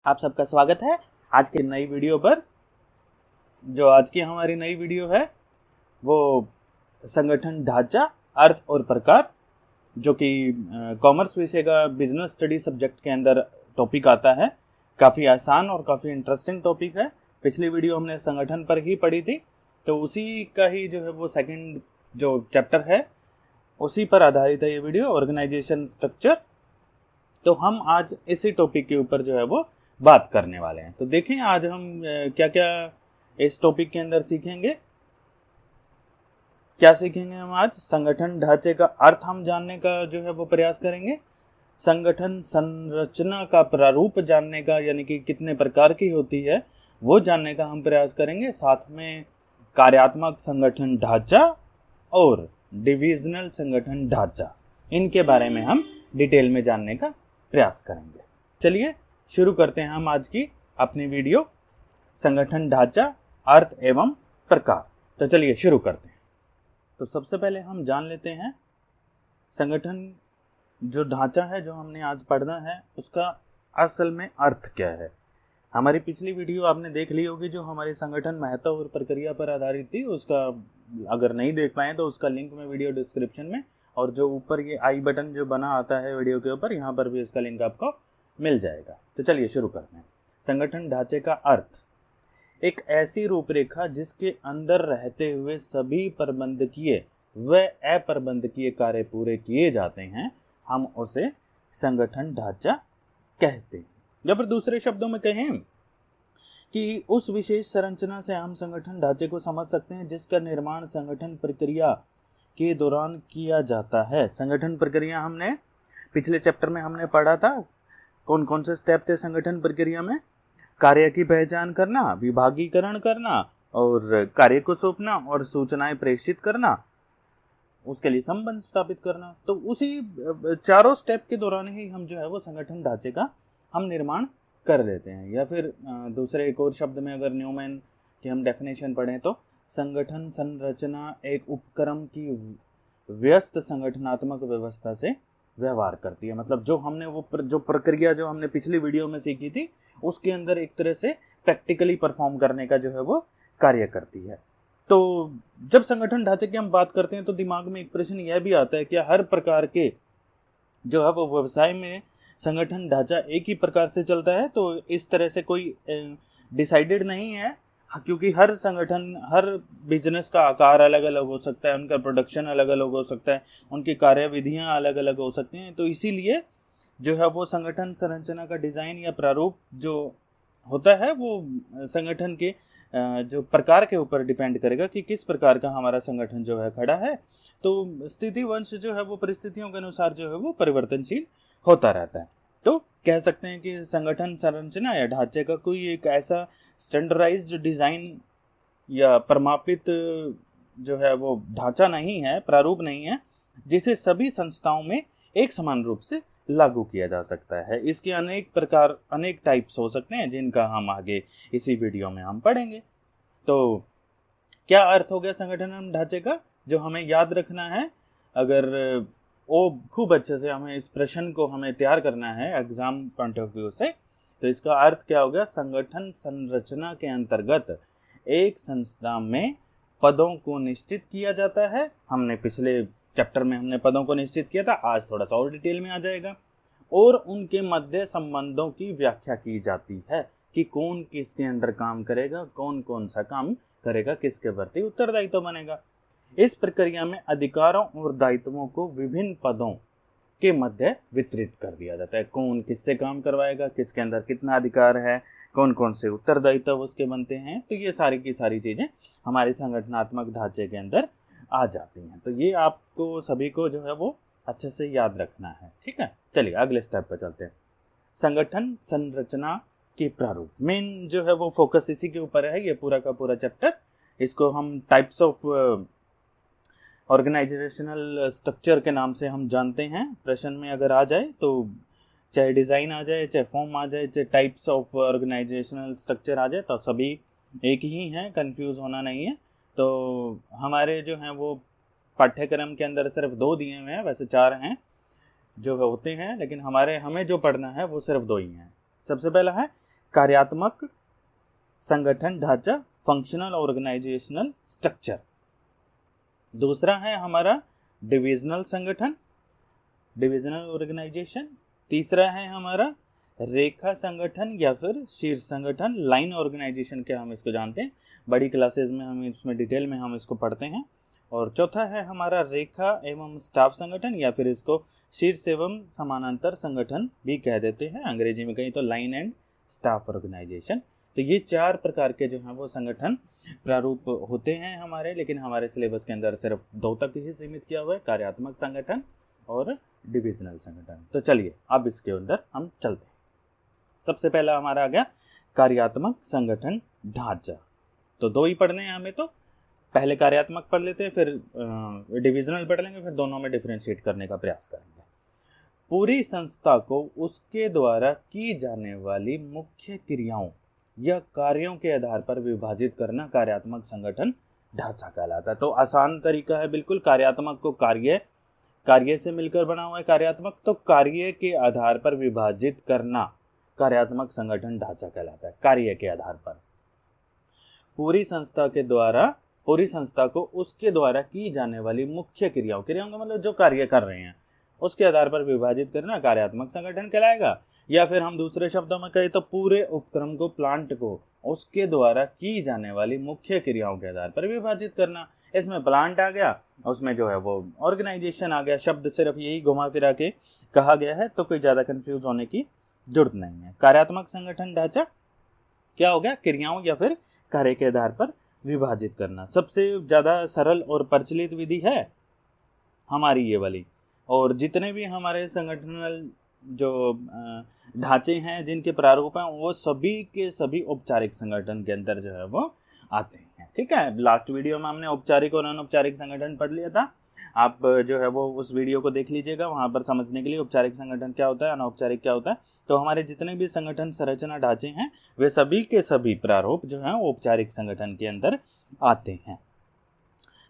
आप सबका स्वागत है आज की नई वीडियो पर। जो आज की हमारी नई वीडियो है वो संगठन ढांचा, अर्थ और प्रकार, जो कि कॉमर्स विषय का बिजनेस स्टडी सब्जेक्ट के अंदर टॉपिक आता है। काफ़ी आसान और काफ़ी इंटरेस्टिंग टॉपिक है। पिछली वीडियो हमने संगठन पर ही पढ़ी थी, तो उसी का ही जो है वो सेकंड जो चैप्टर है उसी पर आधारित है ये वीडियो, ऑर्गेनाइजेशन स्ट्रक्चर। तो हम आज इसी टॉपिक के ऊपर जो है वो बात करने वाले हैं। तो देखें आज हम क्या क्या इस टॉपिक के अंदर सीखेंगे। क्या सीखेंगे हम आज? संगठन ढांचे का अर्थ हम जानने का जो है वो प्रयास करेंगे। संगठन संरचना का प्रारूप जानने का, यानी कि कितने प्रकार की होती है, वो जानने का हम प्रयास करेंगे। साथ में कार्यात्मक संगठन ढांचा और डिविजनल संगठन ढांचा, इनके बारे में हम डिटेल में जानने का प्रयास करेंगे। चलिए शुरू करते हैं हम आज की अपनी वीडियो, संगठन ढांचा, अर्थ एवं प्रकार। तो चलिए शुरू करते हैं। तो सबसे पहले हम जान लेते हैं संगठन जो ढांचा है जो हमने आज पढ़ना है उसका असल में अर्थ क्या है। हमारी पिछली वीडियो आपने देख ली होगी जो हमारी संगठन महत्व और प्रक्रिया पर आधारित थी। उसका अगर नहीं देख पाए तो उसका लिंक मैं वीडियो डिस्क्रिप्शन में, और जो ऊपर ये आई बटन जो बना आता है वीडियो के ऊपर, यहाँ पर भी इसका लिंक आपको मिल जाएगा। तो चलिए शुरू करते हैं। संगठन ढांचे का अर्थ: एक ऐसी रूपरेखा जिसके अंदर रहते हुए सभी प्रबंधकीय व अप्रबंधकीय कार्य पूरे किए जाते हैं, हम उसे संगठन ढांचा कहते हैं। या फिर दूसरे शब्दों में कहें कि उस विशेष संरचना से हम संगठन ढांचे को समझ सकते हैं जिसका निर्माण संगठन प्रक्रिया के दौरान किया जाता है। संगठन प्रक्रिया हमने पिछले चैप्टर में हमने पढ़ा था। कौन कौन से स्टेप थे संगठन प्रक्रिया में? कार्य की पहचान करना, विभागीकरण करना, और कार्य को सौंपना, और सूचनाएं प्रेषित करना, उसके लिए संबंध स्थापित करना। तो उसी चारों स्टेप के दौरान ही हम जो है वो संगठन ढांचे का हम निर्माण कर देते हैं। या फिर दूसरे एक और शब्द में अगर न्यूमैन की हम डेफिनेशन पढ़ें तो संगठन संरचना एक उपक्रम की व्यस्त संगठनात्मक व्यवस्था से व्यवहार करती है। मतलब जो हमने वो जो प्रक्रिया जो हमने पिछली वीडियो में सीखी थी उसके अंदर एक तरह से प्रैक्टिकली परफॉर्म करने का जो है वो कार्य करती है। तो जब संगठन ढांचे की हम बात करते हैं तो दिमाग में एक प्रश्न यह भी आता है कि हर प्रकार के जो है वो व्यवसाय में संगठन ढांचा एक ही प्रकार से चलता है? तो इस तरह से कोई डिसाइडेड नहीं है, क्योंकि हर संगठन, हर बिजनेस का आकार अलग अलग हो सकता है, उनका प्रोडक्शन अलग अलग हो सकता है, उनकी कार्यविधियां अलग अलग हो सकती हैं। तो इसीलिए जो है वो संगठन संरचना का डिज़ाइन या प्रारूप जो होता है वो संगठन के जो प्रकार के ऊपर डिपेंड करेगा कि किस प्रकार का हमारा संगठन जो है खड़ा है। तो स्थिति वंश जो है वो परिस्थितियों के अनुसार जो है वो परिवर्तनशील होता रहता है। तो कह सकते हैं कि संगठन संरचना या ढांचे का कोई एक ऐसा स्टैंडर्डाइज्ड डिज़ाइन या प्रमापित जो है वो ढांचा नहीं है, प्रारूप नहीं है, जिसे सभी संस्थाओं में एक समान रूप से लागू किया जा सकता है। इसके अनेक प्रकार, अनेक टाइप्स हो सकते हैं जिनका हम आगे इसी वीडियो में हम पढ़ेंगे। तो क्या अर्थ हो गया संगठन ढांचे का जो हमें याद रखना है? अगर वो खूब अच्छे से हमें इस प्रश्न को हमें तैयार करना है एग्जाम पॉइंट ऑफ व्यू से, तो इसका अर्थ क्या होगा? संगठन संरचना के अंतर्गत एक संस्था में पदों को निश्चित किया जाता है। हमने पिछले चैप्टर में हमने पदों को निश्चित किया था, आज थोड़ा सा और डिटेल में आ जाएगा। और उनके मध्य संबंधों की व्याख्या की जाती है कि कौन किसके अंडर काम करेगा, कौन कौन सा काम करेगा, किसके प्रति उत्तरदायित्व बनेगा। इस प्रक्रिया में अधिकारों और दायित्वों को विभिन्न पदों के मध्य वितरित कर दिया जाता है। कौन किससे काम करवाएगा, किसके अंदर कितना अधिकार है, कौन कौन से उत्तरदायित्व उसके बनते हैं। तो ये सारी की सारी चीज़ें हमारे संगठनात्मक ढांचे के अंदर आ जाती हैं। तो ये आपको सभी को जो है वो अच्छे से याद रखना है, ठीक है। चलिए अगले स्टेप पर चलते हैं। संगठन संरचना के प्रारूप, मेन जो है वो फोकस इसी के ऊपर है, ये पूरा का पूरा चैप्टर। इसको हम टाइप्स ऑफ ऑर्गेनाइजेशनल स्ट्रक्चर के नाम से हम जानते हैं। प्रश्न में अगर आ जाए तो चाहे डिज़ाइन आ जाए, चाहे फॉर्म आ जाए, चाहे टाइप्स ऑफ ऑर्गेनाइजेशनल स्ट्रक्चर आ जाए, तो सभी एक ही हैं, कंफ्यूज होना नहीं है। तो हमारे जो हैं वो पाठ्यक्रम के अंदर सिर्फ 2 दिए हुए हैं, वैसे 4 हैं जो होते हैं, लेकिन हमें जो पढ़ना है वो सिर्फ 2 ही हैं। सबसे पहला है कार्यात्मक संगठन ढांचा, फंक्शनल ऑर्गेनाइजेशनल स्ट्रक्चर। दूसरा है हमारा डिविजनल संगठन, डिविजनल ऑर्गेनाइजेशन। तीसरा है हमारा रेखा संगठन या फिर शीर्ष संगठन, लाइन ऑर्गेनाइजेशन के हम इसको जानते हैं, बड़ी क्लासेस में हम इसमें डिटेल में हम इसको पढ़ते हैं। और चौथा है हमारा रेखा एवं स्टाफ संगठन या फिर इसको शीर्ष एवं समानांतर संगठन भी कह देते हैं, अंग्रेजी में कहीं तो लाइन एंड स्टाफ ऑर्गेनाइजेशन। तो ये 4 प्रकार के जो हैं वो संगठन प्रारूप होते हैं हमारे, लेकिन हमारे सिलेबस के अंदर सिर्फ 2 तक ही सीमित किया हुआ है, कार्यात्मक संगठन और डिविजनल संगठन। तो चलिए अब इसके अंदर हम चलते हैं। सबसे पहला हमारा आ गया कार्यात्मक संगठन ढांचा। तो 2 ही पढ़ने हैं हमें, तो पहले कार्यात्मक पढ़ लेते हैं, फिर डिविजनल पढ़ लेंगे, फिर दोनों में डिफरेंशिएट करने का प्रयास करेंगे। पूरी संस्था को उसके द्वारा की जाने वाली मुख्य क्रियाओं या कार्यों के आधार पर विभाजित करना कार्यात्मक संगठन ढांचा कहलाता है। तो आसान तरीका है बिल्कुल, कार्यात्मक को कार्य से मिलकर बना हुआ है कार्यात्मक, तो कार्य के आधार पर विभाजित करना कार्यात्मक संगठन ढांचा कहलाता है। कार्य के आधार पर पूरी संस्था को उसके द्वारा की जाने वाली मुख्य क्रियाओं का मतलब जो कार्य कर रहे हैं उसके आधार पर विभाजित करना कार्यात्मक संगठन कहलाएगा। या फिर हम दूसरे शब्दों में कहें तो पूरे उपक्रम को, प्लांट को उसके द्वारा की जाने वाली मुख्य क्रियाओं के आधार पर विभाजित करना। इसमें प्लांट आ गया, उसमें जो है वो ऑर्गेनाइजेशन आ गया, शब्द सिर्फ यही घुमा फिरा के कहा गया है, तो कोई ज्यादा कंफ्यूज होने की जरूरत नहीं है। कार्यात्मक संगठन ढांचा क्या हो गया, क्रियाओं या फिर कार्य के आधार पर विभाजित करना। सबसे ज्यादा सरल और प्रचलित विधि है हमारी ये वाली, और जितने भी हमारे संगठनल जो ढांचे हैं जिनके प्रारूप हैं वो सभी के सभी औपचारिक संगठन के अंदर जो है वो आते हैं। ठीक है, लास्ट वीडियो में हमने औपचारिक और अनौपचारिक संगठन पढ़ लिया था, आप जो है वो उस वीडियो को देख लीजिएगा, वहां पर समझने के लिए औपचारिक संगठन क्या होता है, अनौपचारिक क्या होता है। तो हमारे जितने भी संगठन संरचना ढांचे हैं वे सभी के सभी प्रारूप जो है औपचारिक संगठन के अंदर आते हैं।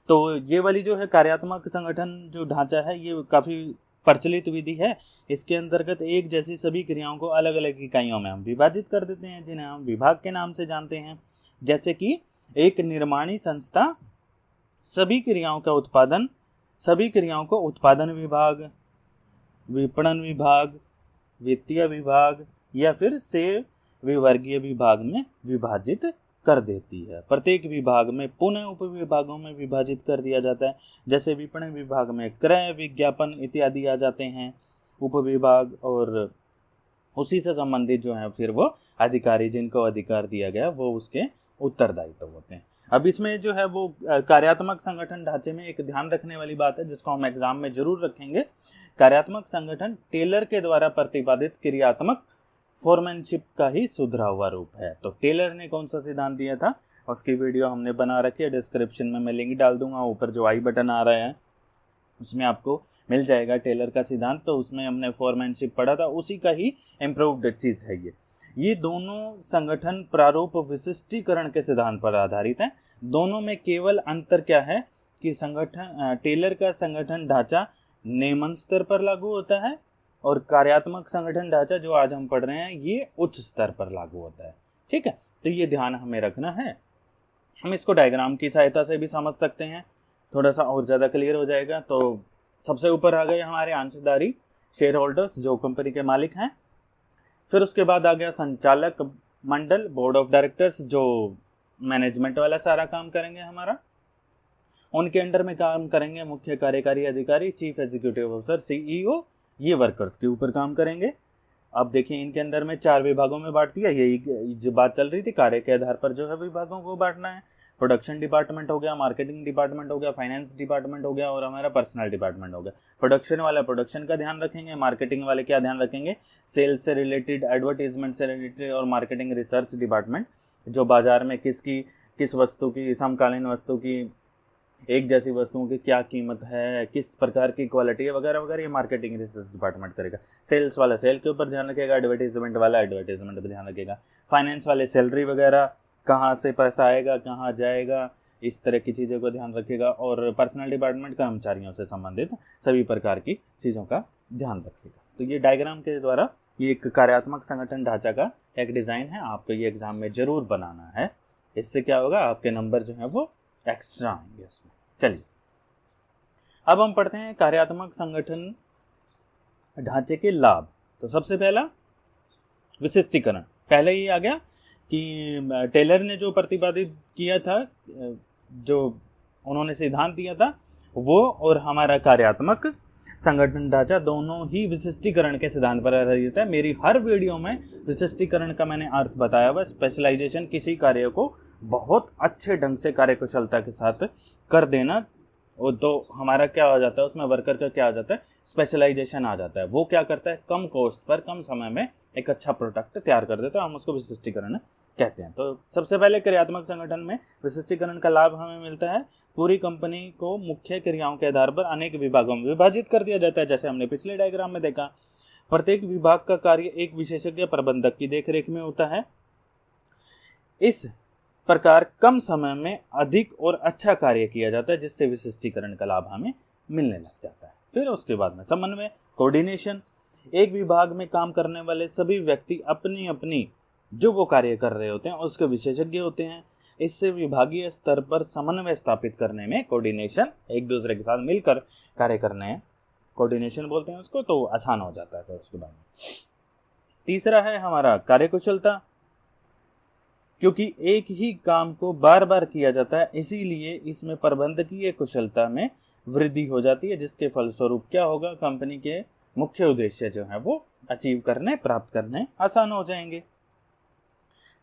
तो ये वाली जो है कार्यात्मक संगठन जो ढांचा है ये काफी प्रचलित विधि है। इसके अंतर्गत एक जैसी सभी क्रियाओं को अलग अलग इकाइयों में हम विभाजित कर देते हैं, जिन्हें हम विभाग के नाम से जानते हैं। जैसे कि एक निर्माणी संस्था सभी क्रियाओं को उत्पादन विभाग, विपणन विभाग, वित्तीय विभाग या फिर सेवा विवर्गीय विभाग में विभाजित कर देती है। प्रत्येक विभाग में पुनः उप विभागों में विभाजित कर दिया जाता है। जैसे विपणन विभाग में क्रय, विज्ञापन इत्यादि आ जाते हैं उप विभाग, और उसी से संबंधित जो है फिर वो अधिकारी जिनको अधिकार दिया गया वो उसके उत्तरदायित्व होते हैं। अब इसमें जो है वो कार्यात्मक संगठन ढांचे में एक ध्यान रखने वाली बात है जिसको हम एग्जाम में जरूर रखेंगे। कार्यात्मक संगठन टेलर के द्वारा प्रतिपादित क्रियात्मक फोरमैनशिप का ही सुधरा हुआ रूप है। तो टेलर ने कौन सा सिद्धांत दिया था उसकी वीडियो हमने बना रखी है, डिस्क्रिप्शन में मैं लिंक डाल दूंगा, ऊपर जो आई बटन आ रहा है उसमें आपको मिल जाएगा टेलर का सिद्धांत। तो उसमें हमने फोरमैनशिप पढ़ा था, उसी का ही इम्प्रूव्ड चीज है ये दोनों संगठन प्रारूप विशिष्टीकरण के सिद्धांत पर आधारित है। दोनों में केवल अंतर क्या है कि टेलर का संगठन ढांचा निम्न स्तर पर लागू होता है और कार्यात्मक संगठन ढांचा जो आज हम पढ़ रहे हैं ये उच्च स्तर पर लागू होता है। ठीक है, तो ये ध्यान हमें रखना है। हम इसको डायग्राम की सहायता से भी समझ सकते हैं, थोड़ा सा और ज्यादा क्लियर हो जाएगा। तो सबसे ऊपर आ गए हमारे अंशधारी शेयर होल्डर्स जो कंपनी के मालिक हैं। फिर उसके बाद आ गया संचालक मंडल, बोर्ड ऑफ डायरेक्टर्स, जो मैनेजमेंट वाला सारा काम करेंगे हमारा। उनके अंडर में काम करेंगे मुख्य कार्यकारी अधिकारी, चीफ एग्जीक्यूटिव ऑफिसर, सीईओ, ये वर्कर्स के ऊपर काम करेंगे। अब देखिए इनके अंदर में 4 विभागों में बांट दिया, यही जो बात चल रही थी, कार्य के आधार पर जो है विभागों को बांटना है। प्रोडक्शन डिपार्टमेंट हो गया, मार्केटिंग डिपार्टमेंट हो गया, फाइनेंस डिपार्टमेंट हो गया और हमारा पर्सनल डिपार्टमेंट हो गया। प्रोडक्शन वाला प्रोडक्शन का ध्यान रखेंगे, मार्केटिंग वाले क्या ध्यान रखेंगे, सेल्स से रिलेटेड, एडवर्टीजमेंट से रिलेटेड, और मार्केटिंग रिसर्च डिपार्टमेंट जो बाजार में किस वस्तु की, समकालीन वस्तु की, एक जैसी वस्तुओं की क्या कीमत है, किस प्रकार की क्वालिटी है वगैरह वगैरह, ये मार्केटिंग रिसर्च डिपार्टमेंट करेगा। सेल्स वाला सेल के ऊपर ध्यान रखेगा, एडवर्टीजमेंट वाला एडवर्टीजमेंट पर ध्यान रखेगा, फाइनेंस वाले सैलरी वगैरह, कहाँ से पैसा आएगा कहाँ जाएगा, इस तरह की चीज़ों को ध्यान रखेगा। और पर्सनल डिपार्टमेंट कर्मचारियों से संबंधित सभी प्रकार की चीज़ों का ध्यान रखेगा। तो ये डायग्राम के द्वारा ये एक कार्यात्मक संगठन ढांचा का एक डिजाइन है, आपको ये एग्जाम में जरूर बनाना है। इससे क्या होगा, आपके नंबर जो है वो एक्स्ट्रा आएंगे उसमें। चलिए अब हम पढ़ते हैं कार्यात्मक संगठन ढांचे के लाभ। तो सबसे पहला विशिष्टीकरण, पहले ही आ गया कि टेलर ने जो प्रतिपादित किया था, जो उन्होंने सिद्धांत दिया था, वो और हमारा कार्यात्मक संगठन ढांचा दोनों ही विशिष्टीकरण के सिद्धांत पर आधारित है। मेरी हर वीडियो में विशिष्टीकरण का मैंने अर्थ बताया हुआ। स्पेशलाइजेशन किसी कार्य को बहुत अच्छे ढंग से कार्यकुशलता के साथ कर देना, और तो हमारा क्या हो जाता है उसमें, वर्कर का क्या आ जाता है, स्पेशलाइजेशन आ जाता है। वो क्या करता है, कम कॉस्ट पर कम समय में एक अच्छा प्रोडक्ट तैयार कर देता है, हम उसको विशिष्टीकरण कहते हैं। तो सबसे पहले क्रियात्मक संगठन में विशिष्टीकरण का लाभ हमें मिलता है, पूरी कंपनी को मुख्य क्रियाओं के आधार पर अनेक विभागों में विभाजित कर दिया जाता है। जैसे हमने पिछले डायग्राम में देखा, प्रत्येक विभाग का कार्य एक विशेषज्ञ प्रबंधक की देखरेख में होता है। इस प्रकार कम समय में अधिक और अच्छा कार्य किया जाता है, जिससे विशिष्टीकरण का लाभ हमें मिलने लग जाता है। फिर उसके बाद में समन्वय, कोऑर्डिनेशन, एक विभाग में काम करने वाले सभी व्यक्ति अपनी अपनी जो वो कार्य कर रहे होते हैं उसके विशेषज्ञ होते हैं। इससे विभागीय स्तर पर समन्वय स्थापित करने में, कोऑर्डिनेशन, एक दूसरे के साथ मिलकर कार्य करने, कोऑर्डिनेशन बोलते हैं उसको, तो आसान हो जाता है। तो उसके बाद तीसरा है हमारा कार्यकुशलता, क्योंकि एक ही काम को बार बार किया जाता है, इसीलिए इसमें प्रबंधकीय कुशलता में वृद्धि हो जाती है, जिसके फलस्वरूप क्या होगा, कंपनी के मुख्य उद्देश्य जो है वो अचीव करने, प्राप्त करने आसान हो जाएंगे।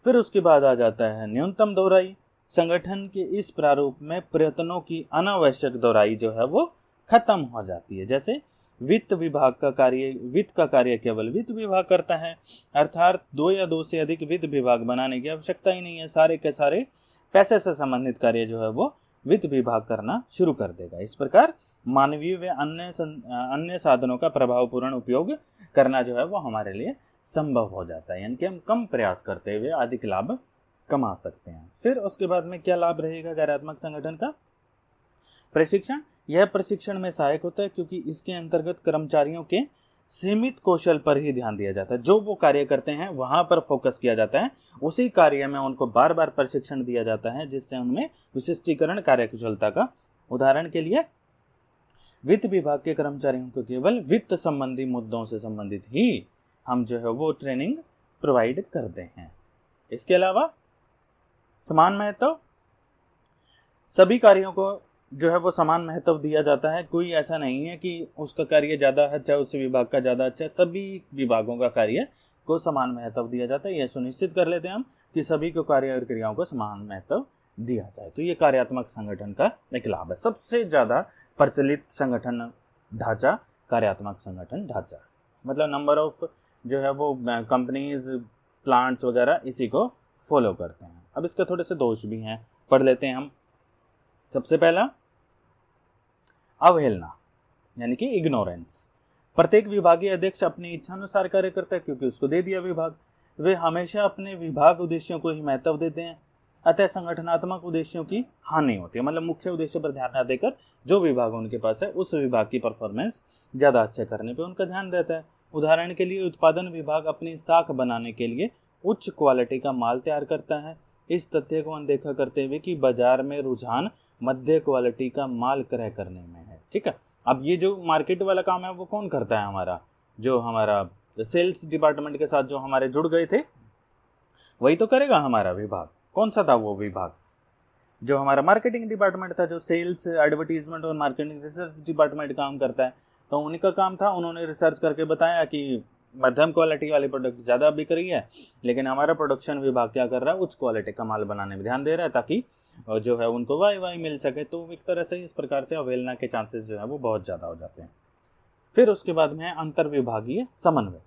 फिर उसके बाद आ जाता है न्यूनतम दोहराई। संगठन के इस प्रारूप में प्रयत्नों की अनावश्यक दोहराई जो है वो खत्म हो जाती है। जैसे वित्त विभाग का कार्य, वित्त का कार्य केवल वित्त विभाग करता है, अर्थात 2 या 2 से अधिक वित्त विभाग बनाने की आवश्यकता ही नहीं है। सारे के सारे पैसे से संबंधित कार्य जो है वो वित्त विभाग करना शुरू कर देगा। इस प्रकार मानवीय व अन्य साधनों का प्रभावपूर्ण उपयोग करना जो है वो हमारे लिए संभव हो जाता है, यानी कि हम कम प्रयास करते हुए अधिक लाभ कमा सकते हैं। फिर उसके बाद में क्या लाभ रहेगा कार्यात्मक संगठन का, प्रशिक्षण। यह प्रशिक्षण में सहायक होता है, क्योंकि इसके अंतर्गत कर्मचारियों के सीमित कौशल पर ही ध्यान दिया जाता है। जो वो कार्य करते हैं वहां पर फोकस किया जाता है, उसी कार्य में उनको बार बार प्रशिक्षण दिया जाता है, जिससे उनमें विशिष्टीकरण, कार्यकुशलता का, उदाहरण के लिए वित्त विभाग के कर्मचारियों को केवल वित्त संबंधी मुद्दों से संबंधित ही हम जो है वो ट्रेनिंग प्रोवाइड करते हैं। इसके अलावा समान महत्व, सभी कार्यों को जो है वो समान महत्व दिया जाता है। कोई ऐसा नहीं है कि उसका कार्य ज़्यादा अच्छा, उस विभाग का ज़्यादा अच्छा, सभी विभागों का कार्य को समान महत्व दिया जाता है। यह सुनिश्चित कर लेते हैं हम कि सभी को कार्य और क्रियाओं को समान महत्व दिया जाए। तो ये कार्यात्मक संगठन का एक लाभ है। सबसे ज़्यादा प्रचलित संगठन ढांचा कार्यात्मक संगठन ढांचा, मतलब नंबर ऑफ जो है वो कंपनीज, प्लांट्स वगैरह इसी को फॉलो करते हैं। अब इसके थोड़े से दोष भी हैं, पढ़ लेते हैं हम। सबसे पहला अवहेलना, यानी कि इग्नोरेंस। प्रत्येक विभागीय अध्यक्ष अपनी इच्छा अनुसार कार्य करता है, क्योंकि उसको दे दिया विभाग। वे हमेशा अपने विभाग उद्देश्यों को ही महत्व देते हैं, अतः संगठनात्मक उद्देश्यों की हानि होती है। मतलब मुख्य उद्देश्य पर ध्यान न देकर जो विभाग उनके पास है उस विभाग की परफॉर्मेंस ज्यादा अच्छा करने पर उनका ध्यान रहता है। उदाहरण के लिए उत्पादन विभाग अपनी साख बनाने के लिए उच्च क्वालिटी का माल तैयार करता है। इस तथ्य को अनदेखा करते हुए कि बाजार में रुझान मध्य क्वालिटी का माल क्रय करने में है। ठीक है, अब ये जो मार्केट वाला काम है वो कौन करता है, हमारा जो हमारा सेल्स डिपार्टमेंट के साथ जो हमारे जुड़ गए थे वही तो करेगा हमारा विभाग। कौन सा था वो विभाग, जो हमारा मार्केटिंग डिपार्टमेंट था, जो सेल्स, एडवर्टीजमेंट और मार्केटिंग रिसर्च डिपार्टमेंट काम करता है। तो उनका काम था, उन्होंने रिसर्च करके बताया कि मध्यम क्वालिटी वाली प्रोडक्ट ज़्यादा बिक रही है, लेकिन हमारा प्रोडक्शन विभाग क्या कर रहा है, उच्च क्वालिटी का माल बनाने में ध्यान दे रहा है, ताकि जो है उनको वाई मिल सके। तो एक तरह से इस प्रकार से अवहेलना के चांसेस जो है वो बहुत ज़्यादा हो जाते हैं। फिर उसके बाद में है अंतर विभागीय समन्वय।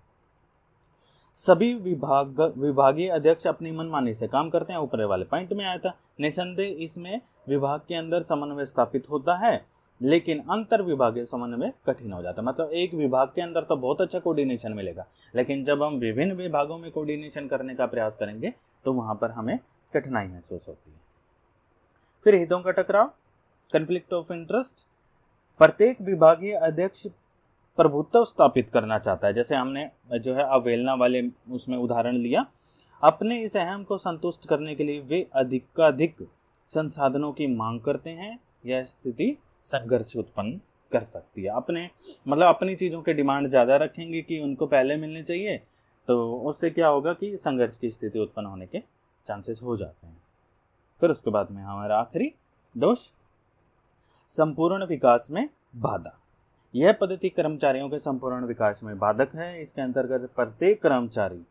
सभी विभागीय अध्यक्ष अपनी मनमानी से काम करते हैं, ऊपर वाले पॉइंट में आया था। निसंदेह इसमें विभाग के अंदर समन्वय स्थापित होता है, लेकिन अंतर विभागीय समन्वय कठिन हो जाता है। मतलब एक विभाग के अंदर तो बहुत अच्छा कोऑर्डिनेशन मिलेगा, लेकिन जब हम विभिन्न विभागों में कोऑर्डिनेशन करने का प्रयास करेंगे तो वहां पर हमें कठिनाई महसूस होती है। फिर हितों का टकराव, कॉन्फ्लिक्ट ऑफ इंटरेस्ट। प्रत्येक विभागीय अध्यक्ष प्रभुत्व स्थापित करना चाहता है। जैसे हमने जो है अवहेलना वाले उसमें उदाहरण लिया, अपने इस अहम को संतुष्ट करने के लिए वे अधिकाधिक संसाधनों की मांग करते हैं। यह स्थिति संघर्ष उत्पन्न कर सकती है। अपनी चीज़ों के डिमांड ज़्यादा रखेंगे कि उनको पहले मिलने चाहिए, तो उससे क्या होगा कि संघर्ष की स्थिति उत्पन्न होने के चांसेस हो जाते हैं। फिर उसके बाद में हमारा आखिरी दोष, संपूर्ण विकास में बाधा। यह पद्धति कर्मचारियों के संपूर्ण विकास में बाधक है। इसके अंतर्गत प्रत्येक कर्मचारी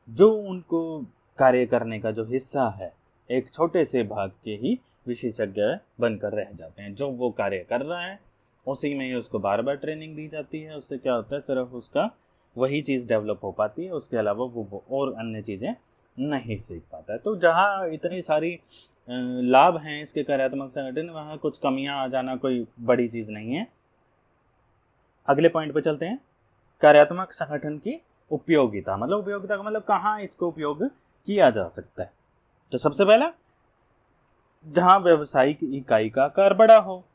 जो उनको कार्य करने का जो हिस्सा है, एक छोटे से भाग के ही विशेषज्ञ बनकर रह जाते हैं। जो वो कार्य कर रहा है उसी में ही उसको बार बार ट्रेनिंग दी जाती है। उससे क्या होता है, सिर्फ उसका वही चीज़ डेवलप हो पाती है, उसके अलावा वो और अन्य चीज़ें नहीं सीख पाता है। तो जहाँ इतनी सारी लाभ हैं इसके कार्यात्मक संगठन, वहाँ कुछ कमियां आ जाना कोई बड़ी चीज़ नहीं है। अगले पॉइंट पे चलते हैं, कार्यात्मक संगठन की उपयोगिता। उपयोगिता का मतलब कहाँ इसको उपयोग किया जा सकता है। तो सबसे पहला, जहाँ व्यावसायिक इकाई का आकार बड़ा हो,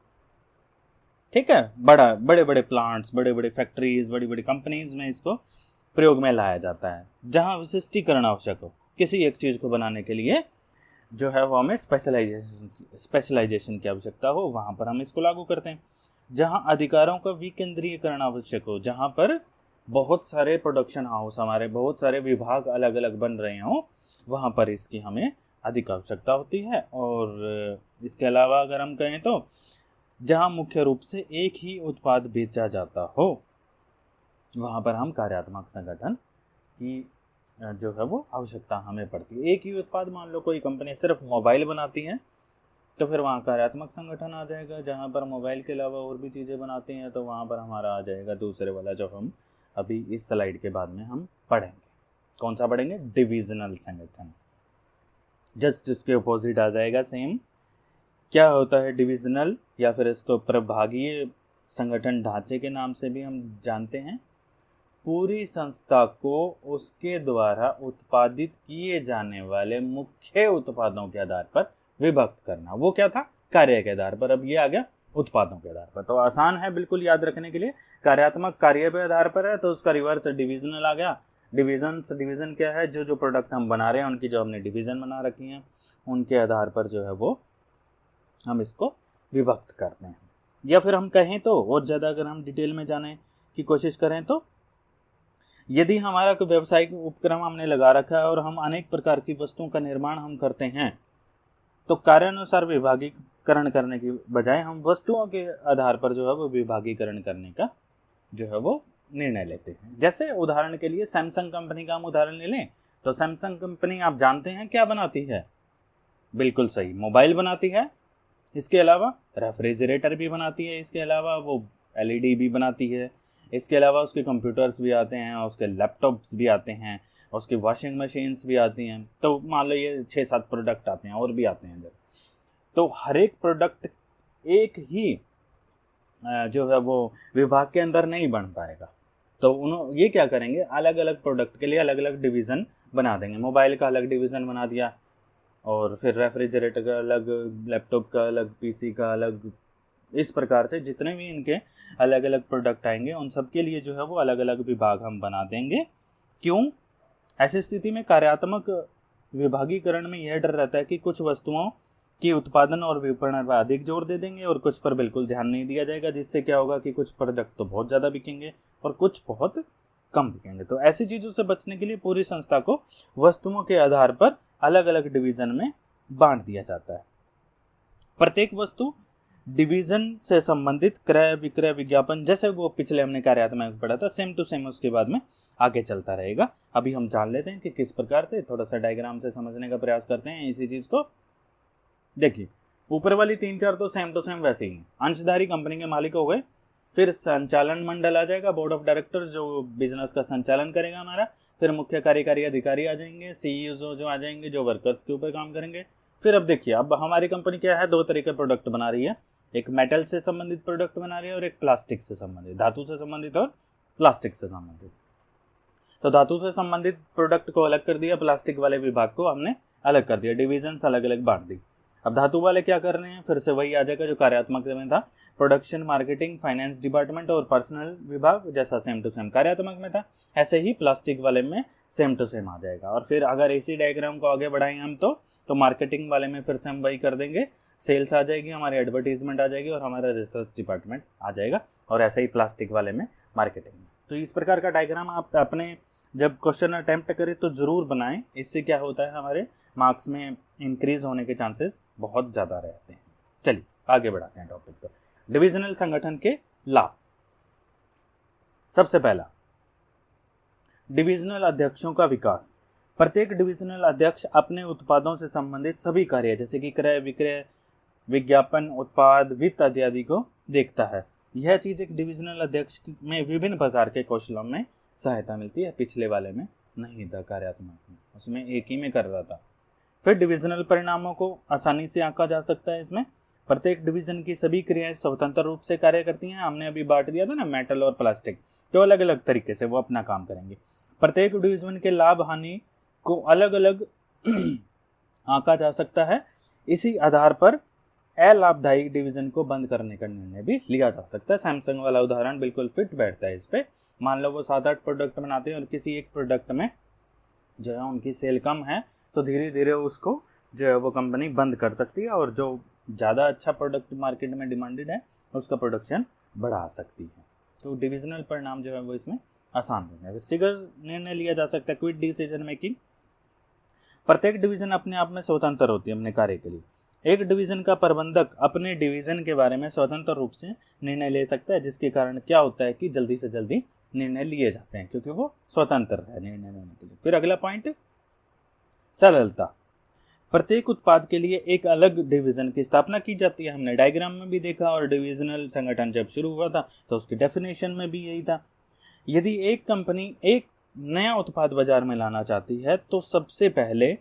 ठीक है, बड़े बड़े प्लांट्स, बड़े बड़े फैक्ट्रीज, बड़ी बड़ी कंपनीज में इसको प्रयोग में लाया जाता है। जहाँ विशिष्टीकरण आवश्यक हो, किसी एक चीज़ को बनाने के लिए जो है वो हमें स्पेशलाइजेशन की आवश्यकता हो, वहाँ पर हम इसको लागू करते हैं। जहाँ अधिकारों का विकेंद्रीकरण आवश्यक हो, जहाँ पर बहुत सारे प्रोडक्शन हाउस, हमारे बहुत सारे विभाग अलग अलग बन रहे हों, वहाँ पर इसकी हमें अधिक आवश्यकता होती है। और इसके अलावा अगर हम कहें तो जहाँ मुख्य रूप से एक ही उत्पाद बेचा जाता हो, वहाँ पर हम कार्यात्मक संगठन की जो है वो आवश्यकता हमें पड़ती है। एक ही उत्पाद, मान लो कोई कंपनी सिर्फ मोबाइल बनाती है, तो फिर वहाँ कार्यात्मक संगठन आ जाएगा। जहाँ पर मोबाइल के अलावा और भी चीज़ें बनाती हैं, तो वहाँ पर हमारा आ जाएगा दूसरे वाला, जो हम अभी इस स्लाइड के बाद में हम पढ़ेंगे। कौन सा पढ़ेंगे? डिविजनल संगठन। जस्ट इसके अपोजिट आ जाएगा सेम। क्या होता है डिविजनल, या फिर इसको प्रभागीय संगठन ढांचे के नाम से भी हम जानते हैं। पूरी संस्था को उसके द्वारा उत्पादित किए जाने वाले मुख्य उत्पादों के आधार पर विभक्त करना। वो क्या था? कार्य के आधार पर। अब ये आ गया उत्पादों के आधार पर। तो आसान है बिल्कुल याद रखने के लिए। कार्यात्मक कार्य पे आधार पर है, तो उसका रिवर्स डिविजनल आ गया। डिवीजन क्या है? जो प्रोडक्ट हम बना रहे हैं उनकी जो हमने डिवीजन बना रखी हैं, उनके आधार पर जो है वो हम इसको विभक्त करते हैं। या फिर हम कहें तो और ज़्यादा अगर हम डिटेल में जाने की कोशिश करें तो, यदि हमारा कोई व्यावसायिक उपक्रम हमने लगा रखा है और हम अनेक प्रकार की वस्तुओं का निर्माण हम करते हैं, तो कार्यानुसार विभागीकरण करने की बजाय हम वस्तुओं के आधार पर जो है वो विभागीकरण करने का जो है वो निर्णय लेते हैं। जैसे उदाहरण के लिए सैमसंग कंपनी का हम उदाहरण ले लें, तो सैमसंग कंपनी आप जानते हैं क्या बनाती है? बिल्कुल सही, मोबाइल बनाती है। इसके अलावा रेफ्रिजरेटर भी बनाती है, इसके अलावा वो एलईडी भी बनाती है, इसके अलावा उसके कंप्यूटर्स भी आते हैं, उसके लैपटॉप्स भी आते हैं, उसकी वॉशिंग मशीन्स भी आती हैं। तो मान लो ये 6-7 प्रोडक्ट आते हैं, और भी आते हैं जब। तो हर एक प्रोडक्ट एक ही जो है वो विभाग के अंदर नहीं बन पाएगा। तो ये क्या करेंगे, अलग अलग प्रोडक्ट के लिए अलग अलग डिवीज़न बना देंगे। मोबाइल का अलग डिवीज़न बना दिया, और फिर रेफ्रिजरेटर का अलग, लैपटॉप का अलग, पीसी का अलग। इस प्रकार से जितने भी इनके अलग अलग प्रोडक्ट आएंगे उन सब के लिए जो है वो अलग अलग विभाग हम बना देंगे। क्यों? ऐसी स्थिति में कार्यात्मक विभागीकरण में यह डर रहता है कि कुछ वस्तुओं की उत्पादन और विपणन पर अधिक जोर दे देंगे और कुछ पर बिल्कुल ध्यान नहीं दिया जाएगा, जिससे क्या होगा कि कुछ प्रोडक्ट तो बहुत ज़्यादा बिकेंगे और कुछ बहुत कम बिकेंगे। तो ऐसी चीज़ों से बचने के लिए पूरी संस्था को वस्तुओं के आधार पर अलग अलग डिवीज़न में बांट दिया जाता है। प्रत्येक वस्तु डिवीज़न से संबंधित क्रय विक्रय विज्ञापन, जैसे वो पिछले हमने कार्यात्मक पढ़ा था, सेम टू सेम उसके बाद में आगे चलता रहेगा। अभी हम जान लेते हैं कि किस प्रकार से, थोड़ा सा डायग्राम से समझने का प्रयास करते हैं इसी चीज़ को। देखिए, ऊपर वाली 3-4 तो सेम टू सेम वैसे ही हैं। अंशधारी कंपनी के मालिक हो गए, फिर संचालन मंडल आ जाएगा, बोर्ड ऑफ डायरेक्टर्स जो बिजनेस का संचालन करेगा हमारा, फिर मुख्य कार्यकारी अधिकारी आ जाएंगे, सीईओ जो आ जाएंगे, जो वर्कर्स के ऊपर काम करेंगे। फिर अब देखिए, अब हमारी कंपनी क्या है, 2 तरह के प्रोडक्ट बना रही है। एक मेटल से संबंधित प्रोडक्ट बना रही है और एक प्लास्टिक से संबंधित, धातु से संबंधित और प्लास्टिक से संबंधित। तो धातु से संबंधित प्रोडक्ट को अलग कर दिया, प्लास्टिक वाले विभाग को हमने अलग कर दिया, डिविजन्स अलग अलग बांट दी। अब धातु वाले क्या कर रहे हैं, फिर से वही आ जाएगा जो कार्यात्मक में था, प्रोडक्शन, मार्केटिंग, फाइनेंस डिपार्टमेंट और पर्सनल विभाग, जैसा सेम टू सेम कार्यात्मक में था ऐसे ही प्लास्टिक वाले में सेम टू सेम आ जाएगा। और फिर अगर इसी डायग्राम को आगे बढ़ाएं हम तो मार्केटिंग वाले में फिर से हम वही कर देंगे, सेल्स आ जाएगी, हमारी एडवर्टीजमेंट आ जाएगी और हमारा रिसर्च डिपार्टमेंट आ जाएगा, और ऐसे ही प्लास्टिक वाले में मार्केटिंग में। तो इस प्रकार का डायग्राम आप अपने जब क्वेश्चन अटेम्प्ट करें तो जरूर बनाएं, इससे क्या होता है हमारे मार्क्स में इंक्रीज होने के चांसेस बहुत ज़्यादा रहते हैं। चलिए आगे बढ़ाते हैं टॉपिक को। डिविजनल संगठन के लाभ। सबसे पहला, डिविजनल अध्यक्षों का विकास। प्रत्येक डिविजनल अध्यक्ष अपने उत्पादों से संबंधित सभी कार्य जैसे कि क्रय, विक्रय, विज्ञापन, उत्पाद, वित्त इत्यादि को देखता है। यह चीज एक डिविजनल अध्यक्ष में विभिन्न प्रकार के कौशलों में सहायता मिलती है। पिछले वाले में नहीं था, कार्यात्मक में, उसमें एक ही में कर रहा था। फिर डिविजनल परिणामों को आसानी से आंका जा सकता है। इसमें प्रत्येक डिवीजन की सभी क्रियाएं स्वतंत्र रूप से कार्य करती हैं। हमने अभी बांट दिया था ना, मेटल और प्लास्टिक, तो अलग अलग तरीके से वो अपना काम करेंगे। प्रत्येक डिवीजन के लाभ हानि को अलग अलग आंका जा सकता है। इसी आधार पर अलाभदायी डिवीजन को बंद करने का निर्णय भी लिया जा सकता है। सैमसंग वाला उदाहरण बिल्कुल फिट बैठता है इस पे। मान लो वो 7-8 प्रोडक्ट बनाते हैं और किसी एक प्रोडक्ट में जो है उनकी सेल कम है, तो धीरे धीरे उसको जो है वो कंपनी बंद कर सकती है, और जो ज़्यादा अच्छा प्रोडक्ट मार्केट में डिमांडेड है उसका प्रोडक्शन बढ़ा सकती है। तो डिविजनल परिणाम जो है वो इसमें आसान है। शीघ्र निर्णय लिया जा सकता है, क्विक डिसीजन मेकिंग। प्रत्येक डिवीजन अपने आप में स्वतंत्र होती है अपने कार्य के लिए। एक डिवीजन का प्रबंधक अपने डिवीजन के बारे में स्वतंत्र रूप से निर्णय ले सकता है, जिसके कारण क्या होता है कि जल्दी से जल्दी निर्णय लिए जाते हैं, क्योंकि वो स्वतंत्र है निर्णय लेने के लिए। फिर अगला पॉइंट, सरलता। प्रत्येक उत्पाद के लिए एक अलग डिवीजन की स्थापना की जाती है। हमने डायग्राम में भी देखा, और डिविजनल संगठन जब शुरू हुआ था तो उसकी डेफिनेशन में भी यही था। यदि एक कंपनी एक नया उत्पाद बाजार में लाना चाहती है तो सबसे पहले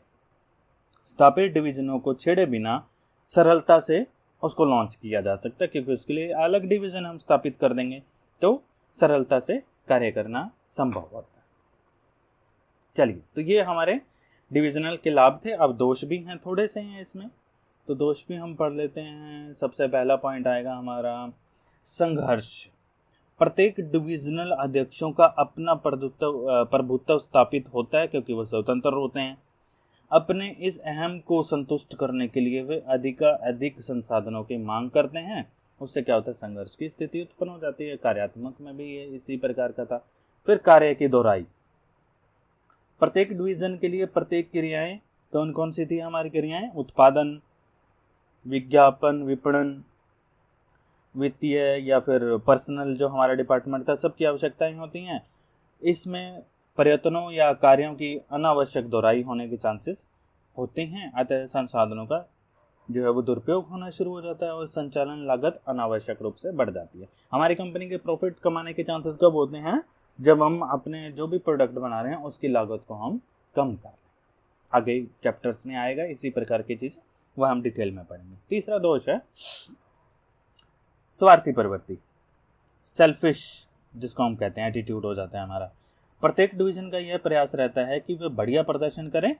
स्थापित डिवीजनों को छेड़े बिना सरलता से उसको लॉन्च किया जा सकता है, क्योंकि उसके लिए अलग डिवीजन हम स्थापित कर देंगे तो सरलता से कार्य करना संभव होता है। चलिए, तो ये हमारे डिविजनल के लाभ थे। अब दोष भी हैं, थोड़े से हैं इसमें, तो दोष भी हम पढ़ लेते हैं। सबसे पहला पॉइंट आएगा हमारा संघर्ष। प्रत्येक डिविजनल अध्यक्षों का अपना प्रभुत्व स्थापित होता है, क्योंकि वो स्वतंत्र होते हैं। अपने इस अहम को संतुष्ट करने के लिए वे अधिक संसाधनों की मांग करते हैं। उससे क्या होता है, संघर्ष की स्थिति उत्पन्न हो जाती है। कार्यात्मक में भी ये इसी प्रकार का था। फिर कार्य की दोहराई। प्रत्येक डिवीजन के लिए प्रत्येक क्रियाएं कौन कौन सी थी हमारी क्रियाएं, उत्पादन, विज्ञापन, विपणन, वित्तीय या फिर पर्सनल जो हमारा डिपार्टमेंट था, सबकी आवश्यकताएं होती हैं। इसमें प्रयत्नों या कार्यों की अनावश्यक दोहराई होने के चांसेस होते हैं। अतः संसाधनों का जो है वो दुरुपयोग होना शुरू हो जाता है और संचालन लागत अनावश्यक रूप से बढ़ जाती है। हमारी कंपनी के प्रॉफिट कमाने के चांसेस कब होते हैं, जब हम अपने जो भी प्रोडक्ट बना रहे हैं उसकी लागत को हम कम कर लें। आगे चैप्टर्स में आएगा इसी प्रकार की चीज़, वह हम डिटेल में पढ़ेंगे। तीसरा दोष है स्वार्थी प्रवृत्ति, सेल्फिश, जिसको हम कहते हैं एटीट्यूड हो जाता है हमारा। प्रत्येक डिवीजन का यह प्रयास रहता है कि वे बढ़िया प्रदर्शन करें।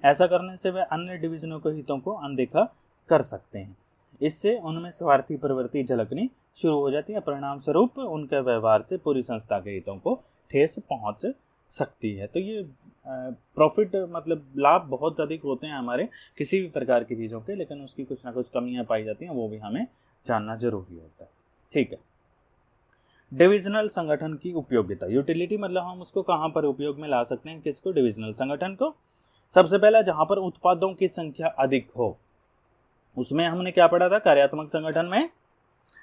ऐसा करने से वे अन्य डिवीजनों के हितों को अनदेखा कर सकते हैं। इससे उनमें स्वार्थी प्रवृत्ति झलकनी शुरू हो जाती है। परिणाम स्वरूप उनके व्यवहार से पूरी संस्था के हितों को ठेस पहुंच सकती है। तो ये प्रॉफिट मतलब लाभ बहुत अधिक होते हैं हमारे किसी भी प्रकार की चीज़ों के, लेकिन उसकी कुछ ना कुछ कमियां पाई जाती हैं, वो भी हमें जानना जरूरी होता है। ठीक है। डिविजनल संगठन की उपयोगिता, यूटिलिटी, मतलब हम उसको कहाँ पर उपयोग में ला सकते हैं, किसको, डिविजनल संगठन को। सबसे पहला, जहां पर उत्पादों की संख्या अधिक हो। उसमें हमने क्या पढ़ा था, कार्यात्मक संगठन में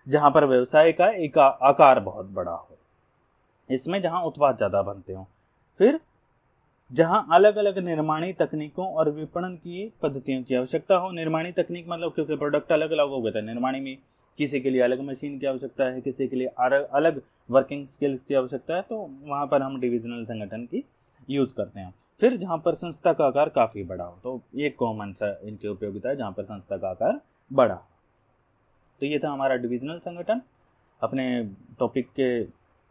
जहां पर व्यवसाय का एक आकार बहुत बड़ा हो, इसमें जहां उत्पाद ज्यादा बनते हो। फिर जहां अलग अलग निर्माणी तकनीकों और विपणन की पद्धतियों की आवश्यकता हो। निर्माणी तकनीक मतलब क्योंकि प्रोडक्ट अलग अलग हो गए थे, निर्माणी में किसी के लिए अलग मशीन की आवश्यकता है, किसी के लिए अलग वर्किंग स्किल्स की आवश्यकता है, तो वहां पर हम डिविजनल संगठन की यूज करते हैं। फिर जहां पर संस्था का आकार काफी बड़ा हो, तो ये कॉमन सा इनकी उपयोगिता है, जहां पर संस्था का आकार बड़ा हो। तो ये था हमारा डिविजनल संगठन। अपने टॉपिक के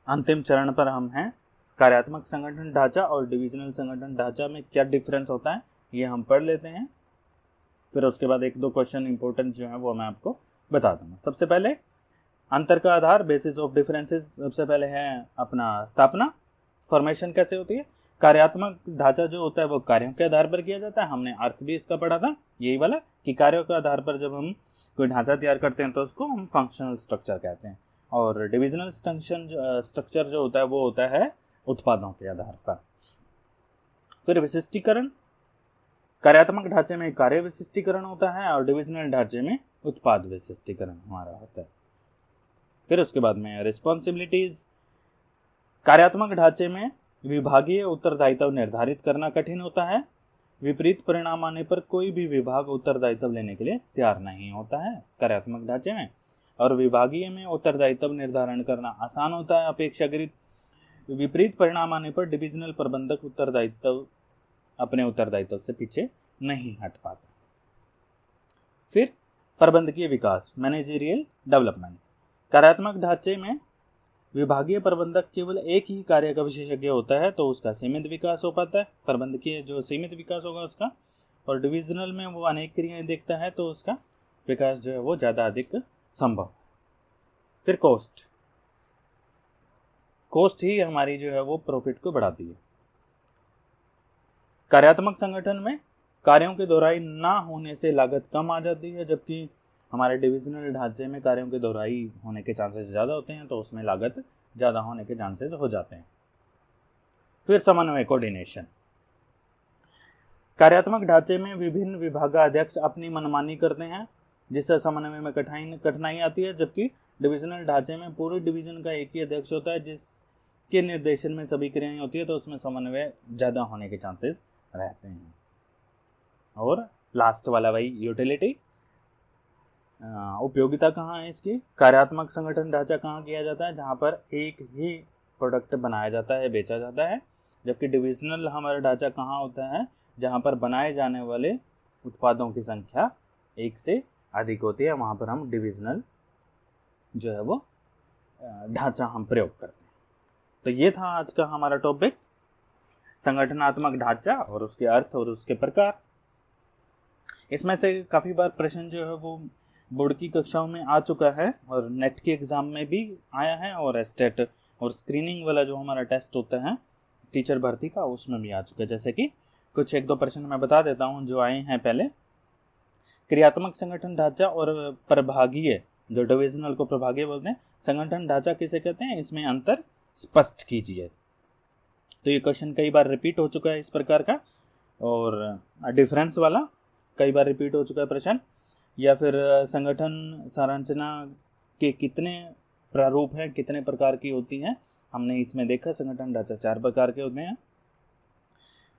अंतिम चरण पर हम हैं। कार्यात्मक संगठन ढांचा और डिविजनल संगठन ढांचा में क्या डिफरेंस होता है ये हम पढ़ लेते हैं। फिर उसके बाद 1-2 क्वेश्चन इंपॉर्टेंट जो है वो मैं आपको बता दूंगा। सबसे पहले अंतर का आधार, बेसिस ऑफ डिफरेंसेस। सबसे पहले है अपना स्थापना, फॉर्मेशन कैसे होती है। कार्यात्मक ढांचा जो होता है वो कार्यों के आधार पर किया जाता है। हमने अर्थ भी इसका पढ़ा था यही वाला कि कार्यों के आधार पर जब हम कोई ढांचा तैयार करते हैं तो उसको हम फंक्शनल स्ट्रक्चर कहते हैं। और डिविजनल स्ट्रक्चर जो होता है वो होता है उत्पादों के आधार पर। फिर विशिष्टीकरण, कार्यात्मक ढांचे में कार्य विशिष्टीकरण होता है और डिविजनल ढांचे में उत्पाद विशिष्टीकरण हमारा होता है। फिर उसके बाद में रिस्पॉन्सिबिलिटीज, कार्यात्मक ढांचे में विभागीय उत्तरदायित्व निर्धारित करना कठिन होता है। विपरीत परिणाम आने पर कोई भी विभाग उत्तरदायित्व लेने के लिए तैयार नहीं होता है कार्यात्मक ढांचे में। और विभागीय में उत्तरदायित्व निर्धारण करना आसान होता है अपेक्षाकृत। विपरीत परिणाम आने पर डिविजनल प्रबंधक अपने उत्तरदायित्व से पीछे नहीं हट पाता। फिर प्रबंधकीय विकास, मैनेजरियल डेवलपमेंट, कार्यात्मक ढांचे में विभागीय प्रबंधक केवल एक ही कार्य का विशेषज्ञ होता है तो उसका सीमित विकास हो पाता है, प्रबंधकीय जो सीमित विकास होगा उसका। और डिविजनल में वो अनेक क्रियाएं देखता है तो उसका विकास जो है वो ज़्यादा अधिक संभव। फिर कॉस्ट ही हमारी जो है वो प्रॉफिट को बढ़ाती है। कार्यात्मक संगठन में कार्यों की दोहराई ना होने से लागत कम आ जाती है, जबकि हमारे डिविजनल ढांचे में कार्यों की दोहराई होने के चांसेस ज़्यादा होते हैं तो उसमें लागत ज़्यादा होने के चांसेस हो जाते हैं। फिर समन्वय, कोऑर्डिनेशन, कार्यात्मक ढांचे में विभिन्न विभागाध्यक्ष अपनी मनमानी करते हैं जिससे समन्वय में कठिनाई आती है, जबकि डिविजनल ढांचे में पूरे डिवीजन का एक ही अध्यक्ष होता है जिसके निर्देशन में सभी क्रियाएं होती है तो उसमें समन्वय ज़्यादा होने के चांसेस रहते हैं। और लास्ट वाला वही यूटिलिटी, उपयोगिता कहाँ है इसकी। कार्यात्मक संगठन ढांचा कहाँ किया जाता है, जहाँ पर एक ही प्रोडक्ट बनाया जाता है, बेचा जाता है, जबकि डिविजनल हमारा ढांचा कहाँ होता है, जहाँ पर बनाए जाने वाले उत्पादों की संख्या एक से अधिक होती है, वहाँ पर हम डिविजनल जो है वो ढांचा हम प्रयोग करते हैं। तो ये था आज का हमारा टॉपिक, संगठनात्मक ढांचा और उसके अर्थ और उसके प्रकार। इसमें से काफ़ी बार प्रश्न जो है वो बोर्ड की कक्षाओं में आ चुका है और नेट के एग्ज़ाम में भी आया है और एस्टेट और स्क्रीनिंग वाला जो हमारा टेस्ट होता है टीचर भर्ती का उसमें भी आ चुका है। जैसे कि कुछ 1-2 प्रश्न मैं बता देता हूँ जो आए हैं। पहले क्रियात्मक संगठन ढांचा और प्रभागीय, जो डिविजनल को प्रभागीय बोलते हैं, संगठन ढांचा किसे कहते हैं, इसमें अंतर स्पष्ट कीजिए। तो ये क्वेश्चन कई बार रिपीट हो चुका है इस प्रकार का, और डिफरेंस वाला कई बार रिपीट हो चुका है प्रश्न। या फिर संगठन संरचना के कितने प्रारूप हैं, कितने प्रकार की होती हैं, हमने इसमें देखा संगठन ढांचा 4 प्रकार के होते हैं।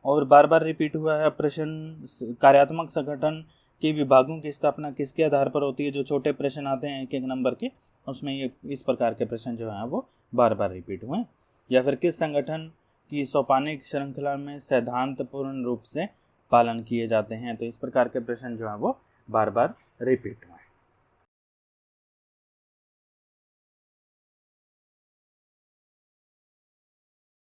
और बार बार रिपीट हुआ है प्रश्न, कार्यात्मक संगठन के विभागों की स्थापना किसके आधार पर होती है। जो छोटे प्रश्न आते हैं 1-1 नंबर के, उसमें ये इस प्रकार के प्रश्न जो हैं वो बार बार रिपीट हुए। या फिर किस संगठन की सोपानिक श्रृंखला में सिद्धांतपूर्ण रूप से पालन किए जाते हैं, तो इस प्रकार के प्रश्न जो हैं वो बार बार रिपीट हुए।